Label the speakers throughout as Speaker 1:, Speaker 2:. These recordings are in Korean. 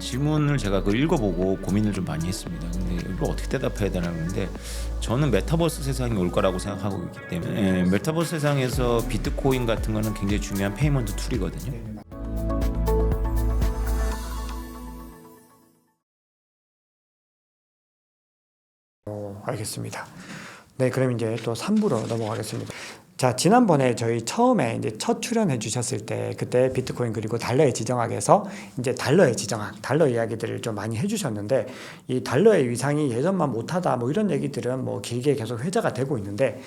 Speaker 1: 질문을 제가 그걸 읽어보고 고민을 좀 많이 했습니다. 근데 이걸 어떻게 대답해야 되나 하는데 저는 메타버스 세상이 올 거라고 생각하고 있기 때문에 메타버스 세상에서 비트코인 같은 거는 굉장히 중요한 페이먼트 툴이거든요.
Speaker 2: 알겠습니다. 네, 그럼 이제 또 3부로 넘어가겠습니다. 자, 지난번에 저희 처음에 이제 첫 출연해 주셨을 때 그때 비트코인 그리고 달러의 지정학에서 이제 달러의 지정학, 달러 이야기들을 좀 많이 해주셨는데 이 달러의 위상이 예전만 못하다 뭐 이런 얘기들은 뭐 길게 계속 회자가 되고 있는데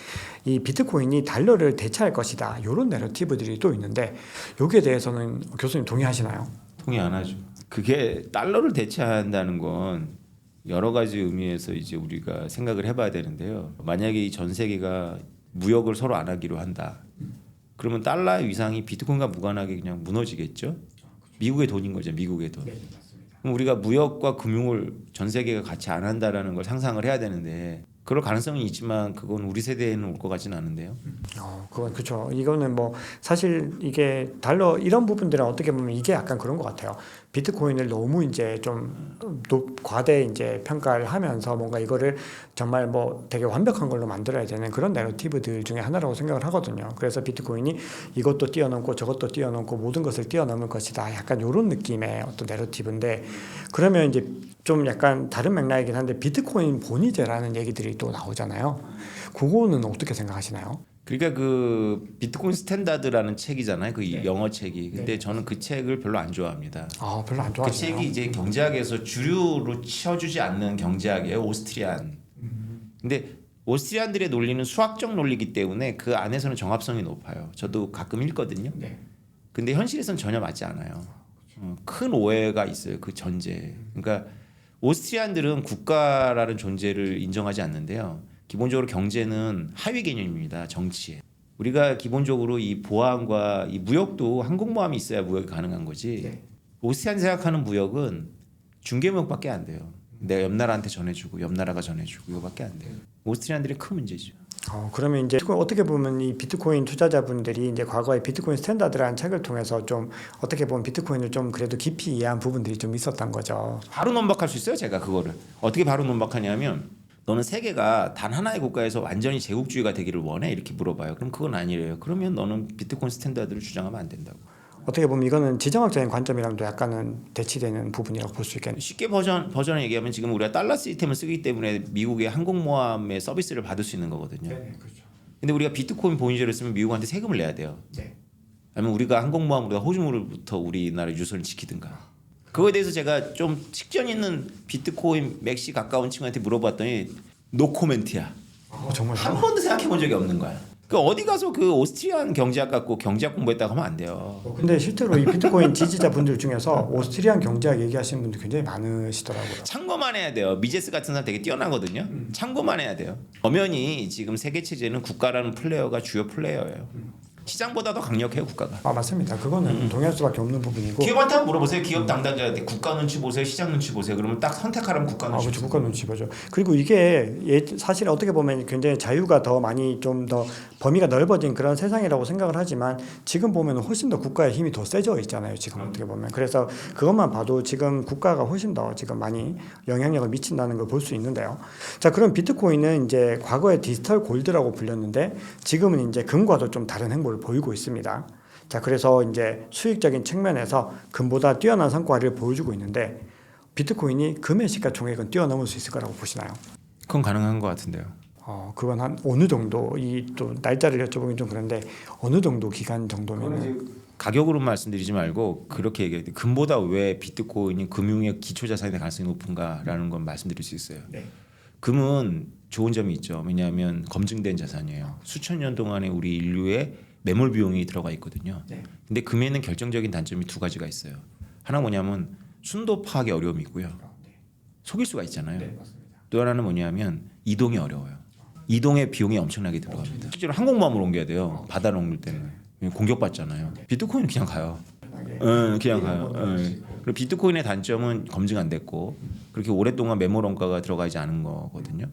Speaker 2: 이 비트코인이 달러를 대체할 것이다 이런 내러티브들이 또 있는데 여기에 대해서는 교수님 동의하시나요?
Speaker 1: 동의 안 하죠. 그게 달러를 대체한다는 건 여러 가지 의미에서 이제 우리가 생각을 해봐야 되는데요. 만약에 이 전 세계가 무역을 서로 안 하기로 한다. 그러면 달러의 위상이 비트코인과 무관하게 그냥 무너지겠죠. 미국의 돈인 거죠. 미국의 돈. 그럼 우리가 무역과 금융을 전 세계가 같이 안 한다라는 걸 상상을 해야 되는데 그럴 가능성은 있지만 그건 우리 세대에는 올 것 같지는 않은데요.
Speaker 2: 그건 그렇죠. 이거는 뭐 사실 이게 달러 이런 부분들은 어떻게 보면 이게 약간 그런 것 같아요. 비트코인을 너무 이제 좀 과대 이제 평가를 하면서 뭔가 이거를 정말 뭐 되게 완벽한 걸로 만들어야 되는 그런 내러티브들 중에 하나라고 생각을 하거든요. 그래서 비트코인이 이것도 뛰어넘고 저것도 뛰어넘고 모든 것을 뛰어넘을 것이다. 약간 이런 느낌의 어떤 내러티브인데 그러면 이제 좀 약간 다른 맥락이긴 한데 비트코인 본위제라는 얘기들이 또 나오잖아요. 그거는 어떻게 생각하시나요?
Speaker 1: 그러니까 그 비트코인 스탠다드라는 책이잖아요. 그
Speaker 2: 네.
Speaker 1: 영어 책이. 근데
Speaker 2: 네.
Speaker 1: 저는 그 책을 별로 안 좋아합니다.
Speaker 2: 별로 안
Speaker 1: 그
Speaker 2: 좋아하시나요?
Speaker 1: 책이 이제 경제학에서 주류로 치어주지 않는 경제학이에요. 오스트리안. 근데 오스트리안들의 논리는 수학적 논리이기 때문에 그 안에서는 정합성이 높아요. 저도 가끔 읽거든요.
Speaker 2: 네.
Speaker 1: 근데 현실에서는 전혀 맞지 않아요. 큰 오해가 있어요. 그 전제. 그러니까 오스트리안들은 국가라는 존재를 인정하지 않는데요. 기본적으로 경제는 하위 개념입니다. 정치에. 우리가 기본적으로 이 보안과 이 무역도 항공모함이 있어야 무역이 가능한 거지.
Speaker 2: 네.
Speaker 1: 오스트리안이 생각하는 무역은 중개무역밖에 안 돼요. 내가 옆 나라한테 전해주고 옆 나라가 전해주고 이거밖에 안 돼요. 오스트리안들이 큰 문제죠.
Speaker 2: 그러면 이제 어떻게 보면 이 비트코인 투자자분들이 이제 과거에 비트코인 스탠다드라는 책을 통해서 좀 어떻게 보면 비트코인을 좀 그래도 깊이 이해한 부분들이 좀 있었던 거죠.
Speaker 1: 바로 논박할 수 있어요. 제가 그거를 어떻게 바로 논박하냐면 너는 세계가 단 하나의 국가에서 완전히 제국주의가 되기를 원해? 이렇게 물어봐요. 그럼 그건 아니래요. 그러면 너는 비트코인 스탠다드를 주장하면 안 된다고.
Speaker 2: 어떻게 보면 이거는 지정학적인 관점이랑도 약간은 대치되는 부분이라고 볼 수 있겠네요.
Speaker 1: 쉽게 버전을 얘기하면 지금 우리가 달러 시스템을 쓰기 때문에 미국의 항공모함의 서비스를 받을 수 있는 거거든요.
Speaker 2: 네, 그렇죠.
Speaker 1: 근데 우리가 비트코인 본위제를 쓰면 미국한테 세금을 내야 돼요.
Speaker 2: 네.
Speaker 1: 아니면 우리가 항공모함으로 호주머니부터 우리나라 유선을 지키든가. 그거에 대해서 제가 좀 식견 있는 비트코인 맥시 가까운 친구한테 물어봤더니 노 코멘트야.
Speaker 2: 정말
Speaker 1: 한 번도 생각해 본 적이 없는 거야. 그 어디 가서 그 오스트리안 경제학 갖고 경제학 공부했다고 하면 안 돼요.
Speaker 2: 근데 실제로 이 비트코인 지지자분들 중에서 오스트리안 경제학 얘기하시는 분들 굉장히 많으시더라고요.
Speaker 1: 참고만 해야 돼요. 미제스 같은 사람 되게 뛰어나거든요. 참고만 해야 돼요. 엄연히 지금 세계 체제는 국가라는 플레이어가 주요 플레이어예요. 시장보다 더 강력해요 국가가.
Speaker 2: 맞습니다. 그거는 동의할 수밖에 없는 부분이고.
Speaker 1: 기업한테 한번 물어보세요. 기업 담당자한테 국가 눈치 보세요, 시장 눈치 보세요. 그러면 딱 선택하라면 국가 눈치.
Speaker 2: 그렇죠. 국가 눈치 보죠. 그리고 이게 사실 어떻게 보면 굉장히 자유가 더 많이 좀 더 범위가 넓어진 그런 세상이라고 생각을 하지만 지금 보면 훨씬 더 국가의 힘이 더 세져 있잖아요. 지금 어떻게 보면. 그래서 그것만 봐도 지금 국가가 훨씬 더 지금 많이 영향력을 미친다는 걸 볼 수 있는데요. 자, 그럼 비트코인은 이제 과거에 디지털 골드라고 불렸는데 지금은 이제 금과도 좀 다른 행보를 보이고 있습니다. 자, 그래서 이제 수익적인 측면에서 금보다 뛰어난 성과를 보여주고 있는데 비트코인이 금의 시가총액은 뛰어넘을 수 있을 거라고 보시나요?
Speaker 1: 그건 가능한 것 같은데요.
Speaker 2: 그건 한 어느 정도 이 또 날짜를 여쭤보긴 좀 그런데 어느 정도 기간 정도면
Speaker 1: 가격으로 말씀드리지 말고 그렇게 얘기해야 돼요. 금보다 왜 비트코인이 금융의 기초자산의 가능성이 높은가라는 건 말씀드릴 수 있어요.
Speaker 2: 네.
Speaker 1: 금은 좋은 점이 있죠. 왜냐하면 검증된 자산이에요. 수천 년 동안에 우리 인류의 매몰 비용이 들어가 있거든요.
Speaker 2: 네.
Speaker 1: 근데 금에는 결정적인 단점이 두 가지가 있어요. 하나 뭐냐면 순도 파악에 어려움이 있고요. 속일 수가 있잖아요.
Speaker 2: 네, 맞습니다.
Speaker 1: 또 하나는 뭐냐면 이동이 어려워요. 이동의 비용이 엄청나게 들어갑니다. 실제로 항공모함으로 옮겨야 돼요. 바다 롱류 때문에 공격받잖아요. 비트코인은 그냥 가요. 그냥 가요. 그리고 비트코인의 단점은 검증 안 됐고 그렇게 오랫동안 매몰 원가가 들어가 있지 않은 거거든요.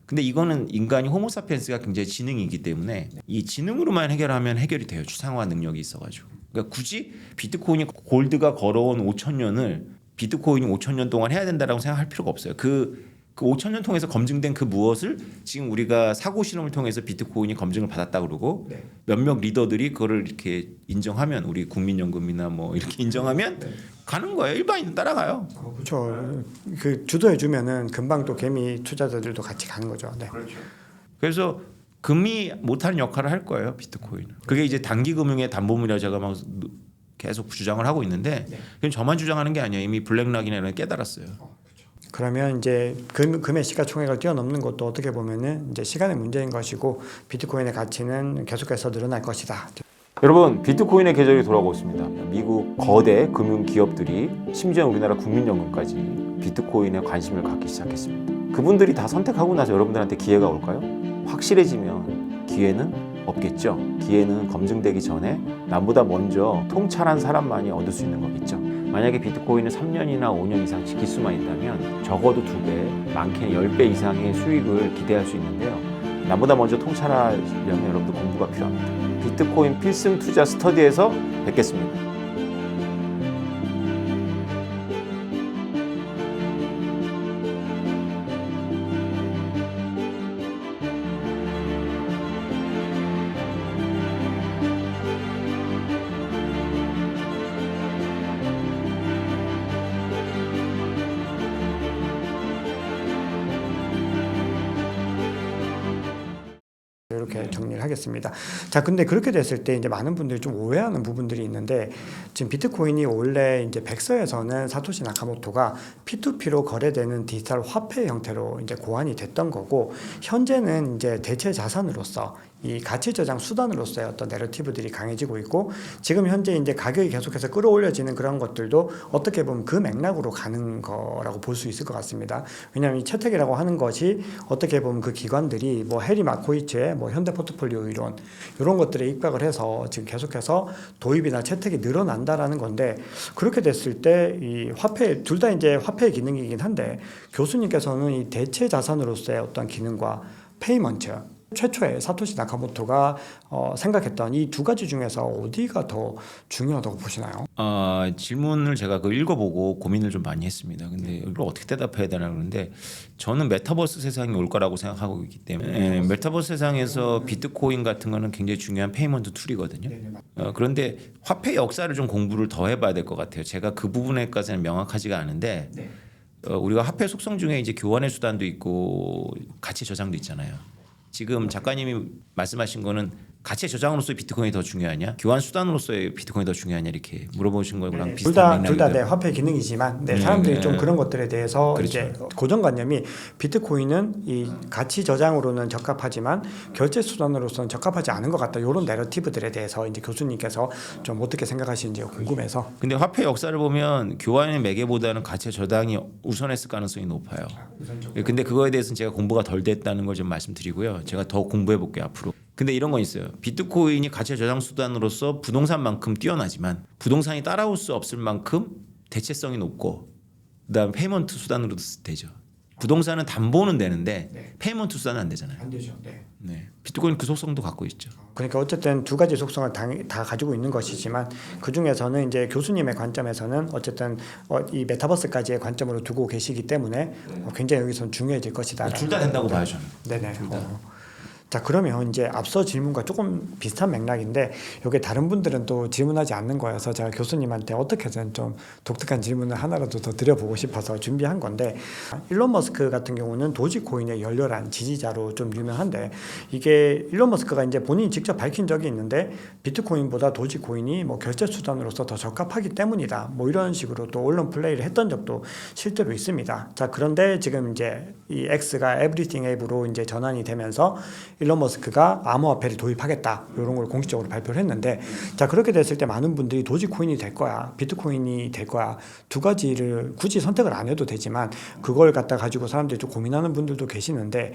Speaker 1: 근데 이거는 인간이 호모사피엔스가 굉장히 지능이기 때문에 이 지능으로만 해결하면 해결이 돼요. 추상화 능력이 있어가지고. 그러니까 굳이 비트코인이 골드가 걸어온 5천 년을 비트코인이 5천 년 동안 해야 된다라고 생각할 필요가 없어요. 그 5천 년 통해서 검증된 그 무엇을 지금 우리가 사고 실험을 통해서 비트코인이 검증을 받았다 그러고 몇몇 리더들이 그거를 이렇게 인정하면 우리 국민연금이나 뭐 이렇게 인정하면 가는 거예요. 일반인은 따라가요.
Speaker 2: 그렇죠. 그 주도해 주면은 금방 또 개미 투자자들도 같이 가는 거죠. 네.
Speaker 1: 그래서 금이 못하는 역할을 할 거예요. 비트코인은. 그게 이제 단기 금융의 담보물이라 제가 막 계속 주장을 하고 있는데 그건 저만 주장하는 게 아니에요. 이미 블랙락이나 이런 게 깨달았어요.
Speaker 2: 그러면 이제 금의 시가총액을 뛰어넘는 것도 어떻게 보면은 이제 시간의 문제인 것이고 비트코인의 가치는 계속해서 늘어날 것이다.
Speaker 1: 여러분, 비트코인의 계절이 돌아오고 있습니다. 미국 거대 금융 기업들이 심지어 우리나라 국민연금까지 비트코인에 관심을 갖기 시작했습니다. 그분들이 다 선택하고 나서 여러분들한테 기회가 올까요? 확실해지면 기회는 없겠죠. 기회는 검증되기 전에 남보다 먼저 통찰한 사람만이 얻을 수 있는 거겠죠. 만약에 비트코인을 3년이나 5년 이상 지킬 수만 있다면 적어도 2배, 많게는 10배 이상의 수익을 기대할 수 있는데요. 남보다 먼저 통찰하려면 여러분들 공부가 필요합니다. 비트코인 필승 투자 스터디에서 뵙겠습니다.
Speaker 2: 이렇게 정리를 하겠습니다. 자, 근데 그렇게 됐을 때 이제 많은 분들이 좀 오해하는 부분들이 있는데 지금 비트코인이 원래 이제 백서에서는 사토시 나카모토가 P2P로 거래되는 디지털 화폐 형태로 이제 고안이 됐던 거고 현재는 이제 대체 자산으로서 이 가치 저장 수단으로서의 어떤 내러티브들이 강해지고 있고 지금 현재 이제 가격이 계속해서 끌어올려지는 그런 것들도 어떻게 보면 그 맥락으로 가는 거라고 볼 수 있을 것 같습니다. 왜냐하면 이 채택이라고 하는 것이 어떻게 보면 그 기관들이 뭐 해리 마코이츠의 뭐 현대 포트폴리오 이론 이런 것들에 입각을 해서 지금 계속해서 도입이나 채택이 늘어난다라는 건데 그렇게 됐을 때 이 화폐 둘 다 이제 화폐의 기능이긴 한데 교수님께서는 이 대체 자산으로서의 어떤 기능과 페이먼트 최초에 사토시 나카모토가 생각했던 이 두 가지 중에서 어디가 더 중요하다고 보시나요?
Speaker 1: 질문을 제가 읽어보고 고민을 좀 많이 했습니다. 근데 이걸 어떻게 대답해야 되나 그러는데 저는 메타버스 세상이 올 거라고 생각하고 있기 때문에 메타버스 세상에서 비트코인 같은 거는 굉장히 중요한 페이먼트 툴이거든요. 그런데 화폐 역사를 좀 공부를 더 해봐야 될 것 같아요. 제가 그 부분에까지는 명확하지가 않은데 우리가 화폐 속성 중에 이제 교환의 수단도 있고 가치 저장도 있잖아요. 지금 작가님이 말씀하신 거는 가치 저장으로서의 비트코인이 더 중요하냐, 교환 수단으로서의 비트코인이 더 중요하냐 이렇게 물어보신 거랑 비슷한
Speaker 2: 둘 다
Speaker 1: 맥락이죠.
Speaker 2: 화폐 기능이지만 사람들이 좀 그런 것들에 대해서
Speaker 1: 그렇죠.
Speaker 2: 이제 고정관념이 비트코인은 이 가치 저장으로는 적합하지만 결제 수단으로서는 적합하지 않은 것 같다. 이런 내러티브들에 대해서 이제 교수님께서 좀 어떻게 생각하시는지 궁금해서.
Speaker 1: 근데 화폐 역사를 보면 교환의 매개보다는 가치 저장이 우선했을 가능성이 높아요. 근데 그거에 대해서는 제가 공부가 덜 됐다는 걸 좀 말씀드리고요. 제가 더 공부해 볼게요 앞으로. 근데 이런 건 있어요. 비트코인이 가치 저장 수단으로서 부동산만큼 뛰어나지만 부동산이 따라올 수 없을 만큼 대체성이 높고 그다음 페이먼트 수단으로도 되죠. 부동산은 담보는 되는데 페이먼트 수단은 안 되잖아요.
Speaker 2: 안 되죠.
Speaker 1: 네. 비트코인 그 속성도 갖고 있죠.
Speaker 2: 그러니까 어쨌든 두 가지 속성을 다 가지고 있는 것이지만 그 중에서는 이제 교수님의 관점에서는 어쨌든 이 메타버스까지의 관점으로 두고 계시기 때문에 굉장히 여기서는 중요해질 것이다.
Speaker 1: 둘 다 된다고 봐요 저는.
Speaker 2: 네네. 자, 그러면 이제 앞서 질문과 조금 비슷한 맥락인데 이게 다른 분들은 또 질문하지 않는 거여서 제가 교수님한테 어떻게든 좀 독특한 질문을 하나라도 더 드려보고 싶어서 준비한 건데 일론 머스크 같은 경우는 도지코인의 열렬한 지지자로 좀 유명한데 이게 일론 머스크가 이제 본인이 직접 밝힌 적이 있는데 비트코인보다 도지코인이 뭐 결제 수단으로서 더 적합하기 때문이다. 뭐 이런 식으로 또 언론 플레이를 했던 적도 실제로 있습니다. 자, 그런데 지금 이제 이 X가 에브리띵 앱으로 이제 전환이 되면서 일론 머스크가 암호화폐를 도입하겠다 이런 걸 공식적으로 발표를 했는데 자 그렇게 됐을 때 많은 분들이 도지코인이 될 거야 비트코인이 될 거야 두 가지를 굳이 선택을 안 해도 되지만 그걸 갖다 가지고 사람들이 좀 고민하는 분들도 계시는데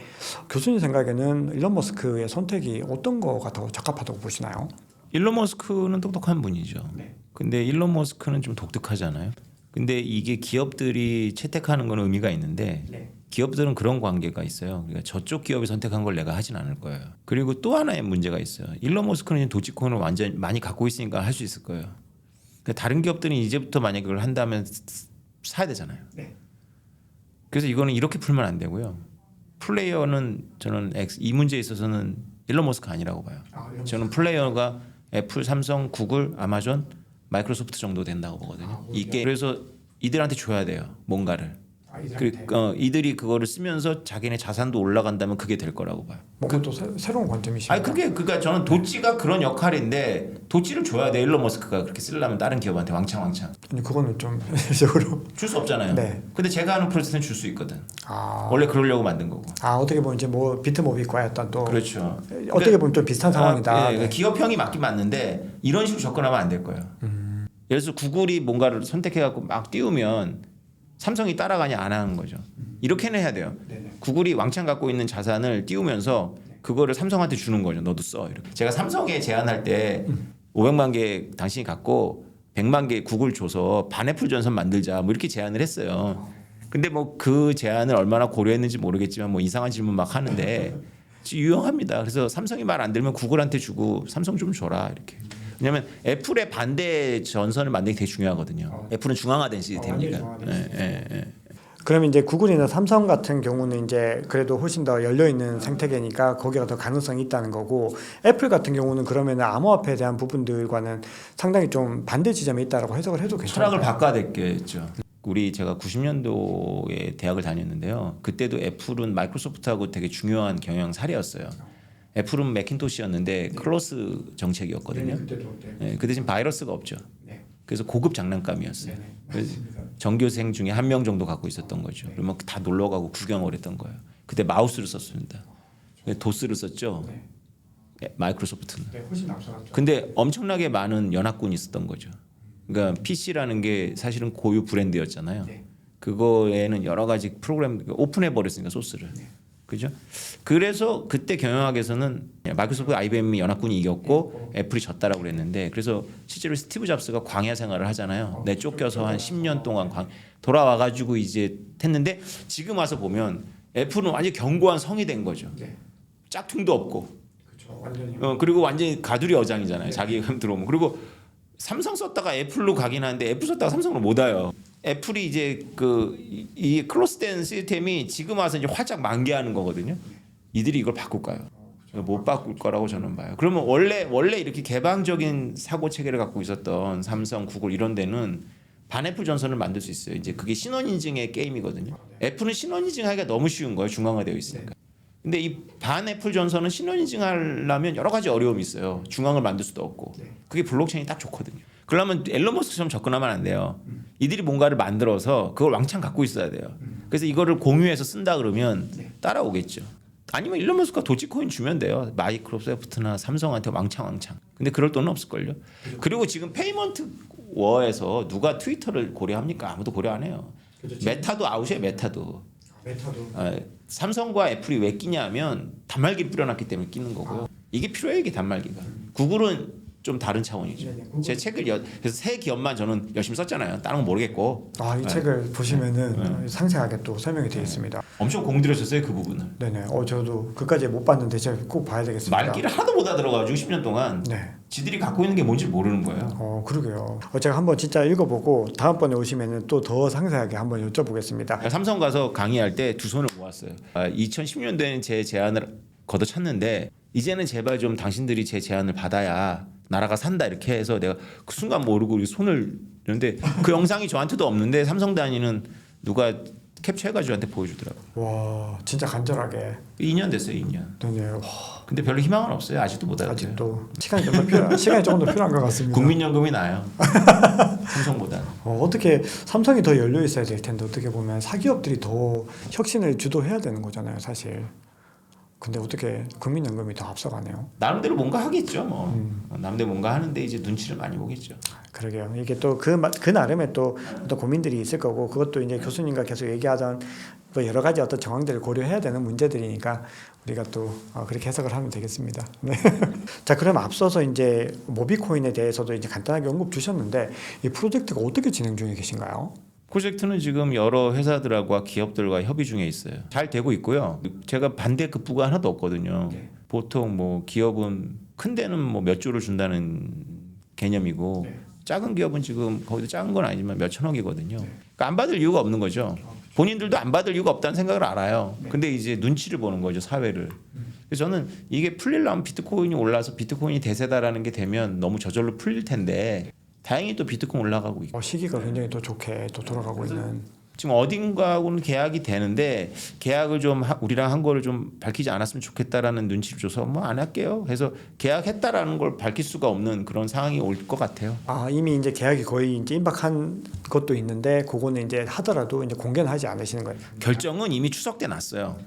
Speaker 2: 교수님 생각에는 일론 머스크의 선택이 어떤 거가 더 적합하다고 보시나요?
Speaker 1: 일론 머스크는 똑똑한 분이죠. 근데 일론 머스크는 좀 독특하잖아요. 근데 이게 기업들이 채택하는 건 의미가 있는데 기업들은 그런 관계가 있어요. 그러니까 저쪽 기업이 선택한 걸 내가 하진 않을 거예요. 그리고 또 하나의 문제가 있어요. 일론 머스크는 도지코인을 완전 많이 갖고 있으니까 할 수 있을 거예요. 그러니까 다른 기업들은 이제부터 만약에 그걸 한다면 사야 되잖아요.
Speaker 2: 네.
Speaker 1: 그래서 이거는 이렇게 풀면 안 되고요. 플레이어는 저는 이 문제에 있어서는 일론 머스크 아니라고 봐요. 저는 플레이어가 애플, 삼성, 구글, 아마존, 마이크로소프트 정도 된다고 보거든요. 이게 그래서 이들한테 줘야 돼요. 뭔가를. 이들이 그거를 쓰면서 자기네 자산도 올라간다면 그게 될 거라고 봐요.
Speaker 2: 그것도 새로운 관점이시죠.
Speaker 1: 아니 그게 그러니까 저는 도찌가 그런 역할인데 도찌를 줘야 돼. 일론 머스크가 그렇게 쓰려면 다른 기업한테 왕창
Speaker 2: 근데 그거는 좀 현실적으로
Speaker 1: 줄 수 없잖아요.
Speaker 2: 네.
Speaker 1: 근데 제가 하는 프로젝트는 줄 수 있거든. 원래 그러려고 만든 거고.
Speaker 2: 어떻게 보면 이제 뭐 비트모비과의 어떤 또
Speaker 1: 그렇죠.
Speaker 2: 어떻게 보면 좀 비슷한 상황이다.
Speaker 1: 예, 기업형이 맞긴 맞는데 이런 식으로 접근하면 안 될 거예요. 예를 들어서 구글이 뭔가를 선택해갖고 막 띄우면 삼성이 따라가냐 안 하는 거죠. 이렇게는 해야 돼요. 구글이 왕창 갖고 있는 자산을 띄우면서 그거를 삼성한테 주는 거죠. 너도 써. 이렇게. 제가 삼성에 제안할 때 500만 개 당신이 갖고 100만 개 구글 줘서 반애플 전선 만들자 뭐 이렇게 제안을 했어요. 근데 뭐 그 제안을 얼마나 고려했는지 모르겠지만 뭐 이상한 질문 막 하는데 유용합니다. 그래서 삼성이 말 안 들으면 구글한테 주고 삼성 좀 줘라 이렇게. 왜냐하면 애플의 반대 전선을 만들기 되게 중요하거든요. 애플은 중앙화된 시스템이니까.
Speaker 2: 그러면 이제 구글이나 삼성 같은 경우는 이제 그래도 훨씬 더 열려 있는 생태계니까 거기가 더 가능성이 있다는 거고, 애플 같은 경우는 그러면 암호화폐에 대한 부분들과는 상당히 좀 반대 지점이 있다라고 해석을 해도 괜찮아요.
Speaker 1: 철학을 바꿔야 되겠죠. 제가 90년도에 대학을 다녔는데요. 그때도 애플은 마이크로소프트하고 되게 중요한 경영 사례였어요. 애플은 매킨토시였는데 클로스 정책이었거든요. 그 대신 바이러스가 없죠. 그래서 고급 장난감이었어요. 그래서 전교생 중에 한 명 정도 갖고 있었던 거죠. 그러면 다 놀러 가고 구경을 했던 거예요. 그때 마우스를 썼습니다. 도스를 썼죠. 마이크로소프트는.
Speaker 2: 훨씬 앞서갔죠.
Speaker 1: 근데 엄청나게 많은 연합군이 있었던 거죠. 그러니까 PC라는 게 사실은 고유 브랜드였잖아요. 그거에는 여러 가지 프로그램 오픈해 버렸으니까 소스를. 그죠? 그래서 그때 경영학에서는 마이크로소프트, IBM이 연합군이 이겼고 애플이 졌다라고 그랬는데, 그래서 실제로 스티브 잡스가 광야 생활을 하잖아요. 쫓겨서 한 10년 동안 돌아와 가지고 이제 했는데, 지금 와서 보면 애플은 완전히 견고한 성이 된 거죠. 짝퉁도 없고. 그리고 완전히 가두리 어장이잖아요. 자기가 들어오면. 그리고 삼성 썼다가 애플로 가긴 하는데 애플 썼다가 삼성으로 못 와요. 애플이 이제 이 클로스된 시스템이 지금 와서 이제 활짝 만개하는 거거든요. 이들이 이걸 바꿀까요? 못 바꿀 거라고 저는 봐요. 그러면 원래 이렇게 개방적인 사고 체계를 갖고 있었던 삼성, 구글 이런 데는 반애플 전선을 만들 수 있어요. 이제 그게 신원 인증의 게임이거든요. 애플은 신원 인증하기가 너무 쉬운 거예요. 중앙화되어 있으니까. 근데 이 반애플 전선은 신원 인증하려면 여러 가지 어려움이 있어요. 중앙을 만들 수도 없고. 그게 블록체인이 딱 좋거든요. 그러면 앨런 머스크처럼 접근하면 안 돼요. 이들이 뭔가를 만들어서 그걸 왕창 갖고 있어야 돼요. 그래서 이거를 공유해서 쓴다 그러면 따라오겠죠. 아니면 일론 머스크가 도지코인 주면 돼요. 마이크로소프트나 삼성한테 왕창. 근데 그럴 돈은 없을걸요. 그리고 지금 페이먼트 워에서 누가 트위터를 고려합니까? 아무도 고려 안 해요. 메타도 아웃이에요. 메타도. 삼성과 애플이 왜 끼냐면 단말기 뿌려놨기 때문에 끼는 거고요. 이게 필요해요. 이게 단말기가. 구글은 좀 다른 차원이죠. 제 책을 그래서 세 기업만 저는 열심히 썼잖아요. 다른 건 모르겠고.
Speaker 2: 이 책을 보시면은 상세하게 또 설명이 되어 있습니다.
Speaker 1: 엄청 공들여졌어요 그 부분을.
Speaker 2: 네네. 저도 그까지 못 봤는데 제가 꼭 봐야 되겠습니다.
Speaker 1: 말귀를 하나도 못 알아들어가지고 10년 동안 지들이 갖고 있는 게 뭔지 모르는 거예요.
Speaker 2: 그러게요. 제가 한번 진짜 읽어보고 다음번에 오시면은 또 더 상세하게 한번 여쭤보겠습니다.
Speaker 1: 삼성 가서 강의할 때 두 손을 모았어요. 2010년도에는 제 제안을 걷어찼는데 이제는 제발 좀 당신들이 제 제안을 받아야 나라가 산다 이렇게 해서 내가 그 순간 모르고 손을 이런데 그 영상이 저한테도 없는데 삼성 단위는 누가 캡처해가지고 저한테 보여주더라고요.
Speaker 2: 와 진짜 간절하게
Speaker 1: 2년 됐어요 2년.
Speaker 2: 네네.
Speaker 1: 근데 별로 희망은 없어요. 아직도 못 알아요.
Speaker 2: 아직도 시간이 조금 더 필요한 것 같습니다.
Speaker 1: 국민연금이 나아요. 삼성보다.
Speaker 2: 어떻게 삼성이 더 열려 있어야 될 텐데 어떻게 보면 사기업들이 더 혁신을 주도해야 되는 거잖아요 사실. 근데 어떻게 국민연금이 더 앞서가네요.
Speaker 1: 나름대로 뭔가 하겠죠. 나름대로 뭔가 하는데 이제 눈치를 많이 보겠죠.
Speaker 2: 그러게요. 이게 또 그 나름의 또 어떤 고민들이 있을 거고, 그것도 이제 교수님과 계속 얘기하던 또 여러 가지 어떤 정황들을 고려해야 되는 문제들이니까 우리가 또 그렇게 해석을 하면 되겠습니다. 네. 자, 그럼 앞서서 이제 모비코인에 대해서도 이제 간단하게 언급 주셨는데 이 프로젝트가 어떻게 진행 중에 계신가요?
Speaker 1: 프로젝트는 지금 여러 회사들과 기업들과 협의 중에 있어요. 잘 되고 있고요. 제가 반대급부가 하나도 없거든요. 보통 뭐 기업은 큰 데는 뭐 몇 조를 준다는 개념이고 작은 기업은 지금 거기도 작은 건 아니지만 몇 천억이거든요. 그러니까 안 받을 이유가 없는 거죠. 본인들도 안 받을 이유가 없다는 생각을 알아요. 근데 이제 눈치를 보는 거죠, 사회를. 그래서 저는 이게 풀리려면 비트코인이 올라서 비트코인이 대세다라는 게 되면 너무 저절로 풀릴 텐데 다행히 또 비트코인 올라가고 있고
Speaker 2: 시기가 굉장히 또 좋게 또 돌아가고 있는.
Speaker 1: 지금 어딘가하고는 계약이 되는데 계약을 좀 우리랑 한 거를 좀 밝히지 않았으면 좋겠다라는 눈치를 줘서 뭐 안 할게요. 그래서 계약했다라는 걸 밝힐 수가 없는 그런 상황이 올 것 같아요.
Speaker 2: 이미 이제 계약이 거의 이제 임박한 것도 있는데 그거는 이제 하더라도 이제 공개는 하지 않으시는 거예요.
Speaker 1: 결정은 이미 추석 때 났어요.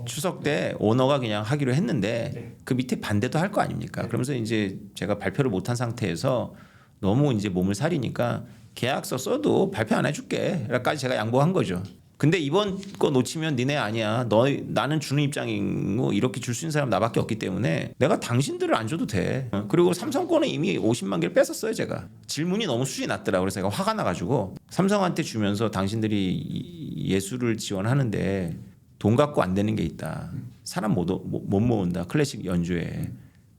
Speaker 1: 추석 때 오너가 그냥 하기로 했는데 그 밑에 반대도 할 거 아닙니까? 그러면서 이제 제가 발표를 못한 상태에서 너무 이제 몸을 사리니까 계약서 써도 발표 안 해줄게.까지 제가 양보한 거죠. 근데 이번 거 놓치면 니네 아니야. 나는 주는 입장이고 이렇게 줄 수 있는 사람 나밖에 없기 때문에 내가 당신들을 안 줘도 돼. 그리고 삼성 거는 이미 50만 개를 뺐었어요 제가. 질문이 너무 수준이 낮더라고. 그래서 제가 화가 나가지고 삼성한테 주면서 당신들이 예술을 지원하는데 돈 갖고 안 되는 게 있다. 사람 못 모은다. 클래식 연주에.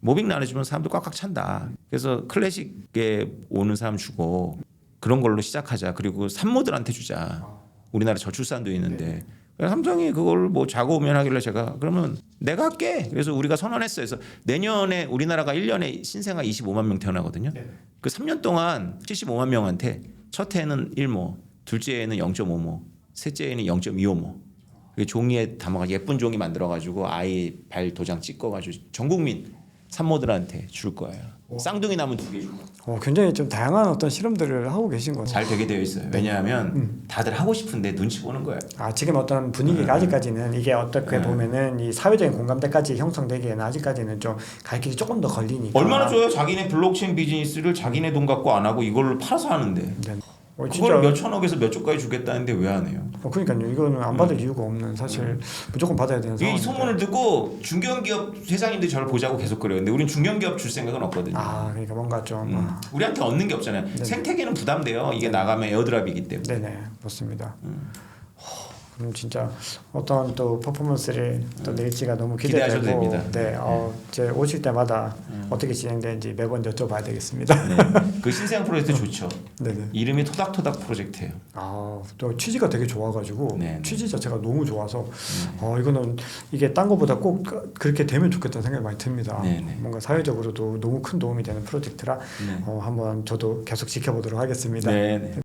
Speaker 1: 모빙 나눠주면 사람들 꽉꽉 찬다. 그래서 클래식에 오는 사람 주고 그런 걸로 시작하자. 그리고 산모들한테 주자. 우리나라 저출산도 있는데 삼성이 그걸 뭐 자고 오면 하길래 제가 그러면 내가 할게. 그래서 우리가 선언했어요. 그래서 내년에 우리나라가 1년에 신생아 25만 명 태어나거든요. 그 3년 동안 75만 명한테 첫 해에는 1모, 둘째 해에는 0.5모, 셋째 해에는 0.25모. 종이에 담아가지고 예쁜 종이 만들어가지고 아이 발 도장 찍어가지고 전 국민 산모들한테 줄 거예요. 쌍둥이 나면 2개 주고.
Speaker 2: 굉장히 좀 다양한 어떤 실험들을 하고 계신 거죠.
Speaker 1: 잘 되게 되어 있어요. 왜냐하면 다들 하고 싶은데 눈치 보는 거예요.
Speaker 2: 지금 어떤 분위기가 아직까지는 이게 어떻게 보면은 이 사회적인 공감대까지 형성되기에는 아직까지는 좀 갈 길이 조금 더 걸리니까.
Speaker 1: 얼마나 좋아요. 자기네 블록체인 비즈니스를 자기네 돈 갖고 안 하고 이걸로 팔아서 하는데.
Speaker 2: 네.
Speaker 1: 그걸 몇 천억에서 몇 조까지 주겠다는데 왜 안 해요?
Speaker 2: 그러니까요. 이거는 안 받을 이유가 없는 사실 무조건 받아야 되는 상황인데.
Speaker 1: 이 소문을 듣고 중견기업 회장님들이 저를 보자고 계속 그래요. 근데 우린 중견기업 줄 생각은 없거든요.
Speaker 2: 그러니까 뭔가 좀
Speaker 1: 우리한테 얻는 게 없잖아요.
Speaker 2: 네네.
Speaker 1: 생태계는 부담돼요. 이게 나가면 에어드랍이기 때문에.
Speaker 2: 네네 맞습니다. 그럼 진짜 어떤 또 퍼포먼스를 또 낼지가 너무
Speaker 1: 기대하셔도
Speaker 2: 기대되고
Speaker 1: 됩니다.
Speaker 2: 네, 이제 오실 때마다 어떻게 진행되는지 매번 여쭤봐야 되겠습니다.
Speaker 1: 네. 그 신생 프로젝트 좋죠.
Speaker 2: 네네.
Speaker 1: 이름이 토닥토닥 프로젝트예요.
Speaker 2: 또 취지가 되게 좋아가지고
Speaker 1: 네네.
Speaker 2: 취지 자체가 너무 좋아서 이거는 이게 딴 거보다 꼭 그렇게 되면 좋겠다는 생각이 많이 듭니다.
Speaker 1: 네네.
Speaker 2: 뭔가 사회적으로도 너무 큰 도움이 되는 프로젝트라
Speaker 1: 네.
Speaker 2: 한번 저도 계속 지켜보도록 하겠습니다.
Speaker 1: 네.